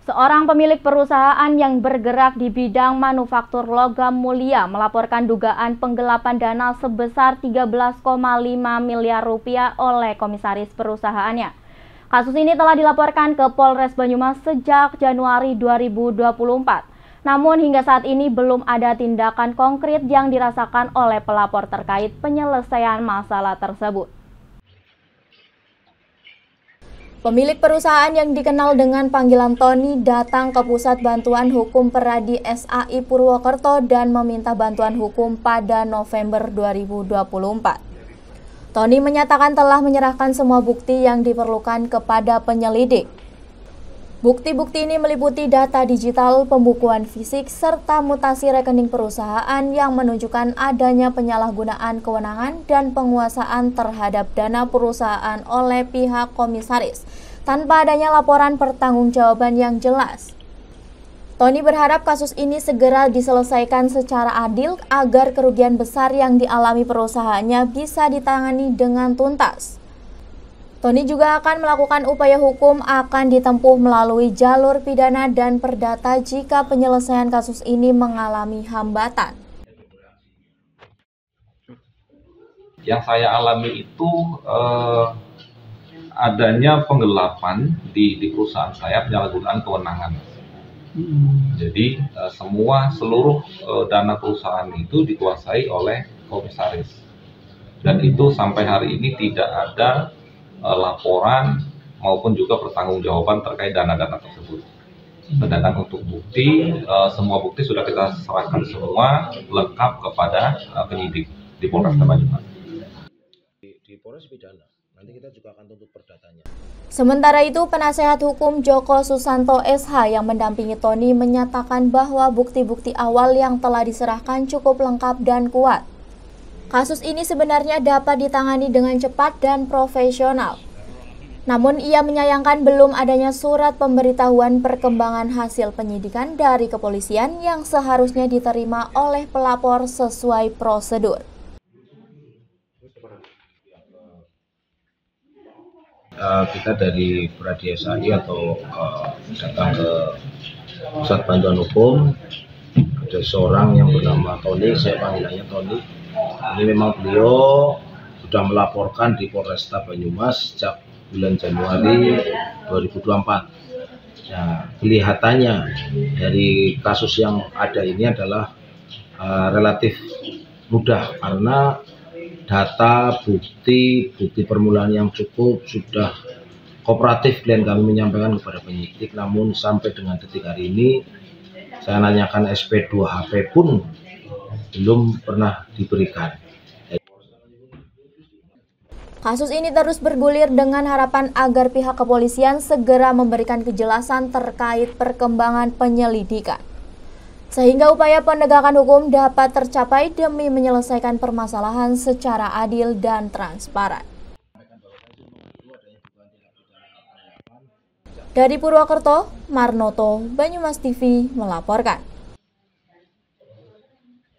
Seorang pemilik perusahaan yang bergerak di bidang manufaktur logam mulia melaporkan dugaan penggelapan dana sebesar 13,5 miliar rupiah oleh komisaris perusahaannya. Kasus ini telah dilaporkan ke Polres Banyumas sejak Januari 2024. Namun hingga saat ini belum ada tindakan konkret yang dirasakan oleh pelapor terkait penyelesaian masalah tersebut. Pemilik perusahaan yang dikenal dengan panggilan Tony datang ke Pusat Bantuan Hukum Peradi SAI Purwokerto dan meminta bantuan hukum pada November 2024. Tony menyatakan telah menyerahkan semua bukti yang diperlukan kepada penyelidik. Bukti-bukti ini meliputi data digital, pembukuan fisik, serta mutasi rekening perusahaan yang menunjukkan adanya penyalahgunaan kewenangan dan penguasaan terhadap dana perusahaan oleh pihak komisaris, tanpa adanya laporan pertanggungjawaban yang jelas. Tony berharap kasus ini segera diselesaikan secara adil agar kerugian besar yang dialami perusahaannya bisa ditangani dengan tuntas. Tony juga akan melakukan upaya hukum akan ditempuh melalui jalur pidana dan perdata jika penyelesaian kasus ini mengalami hambatan. Yang saya alami itu adanya penggelapan di perusahaan saya, penyalahgunaan kewenangan. Jadi seluruh dana perusahaan itu dikuasai oleh komisaris. Dan itu sampai hari ini tidak ada laporan maupun juga pertanggungjawaban terkait dana-dana tersebut. Sedangkan untuk bukti, semua bukti sudah kita serahkan semua lengkap kepada penyidik di Polres Banyumas. Di Polres pidana, nanti kita juga akan tuntut perdatanya. Sementara itu, penasehat hukum Joko Susanto SH yang mendampingi Tony menyatakan bahwa bukti-bukti awal yang telah diserahkan cukup lengkap dan kuat. Kasus ini sebenarnya dapat ditangani dengan cepat dan profesional. Namun ia menyayangkan belum adanya surat pemberitahuan perkembangan hasil penyidikan dari kepolisian yang seharusnya diterima oleh pelapor sesuai prosedur. Kita dari Peradi SAI atau datang ke Pusat Bantuan Hukum, ada seorang yang bernama Tony, saya panggilannya Tony. Ini memang beliau sudah melaporkan di Polresta Banyumas sejak bulan Januari 2024. Nah, kelihatannya dari kasus yang ada ini adalah relatif mudah karena data, bukti permulaan yang cukup, sudah kooperatif klien kami menyampaikan kepada penyidik. Namun sampai dengan detik hari ini saya nanyakan SP2HP pun belum pernah diberikan. Kasus ini terus bergulir dengan harapan agar pihak kepolisian segera memberikan kejelasan terkait perkembangan penyelidikan, sehingga upaya penegakan hukum dapat tercapai demi menyelesaikan permasalahan secara adil dan transparan. Dari Purwokerto, Marnoto, Banyumas TV melaporkan.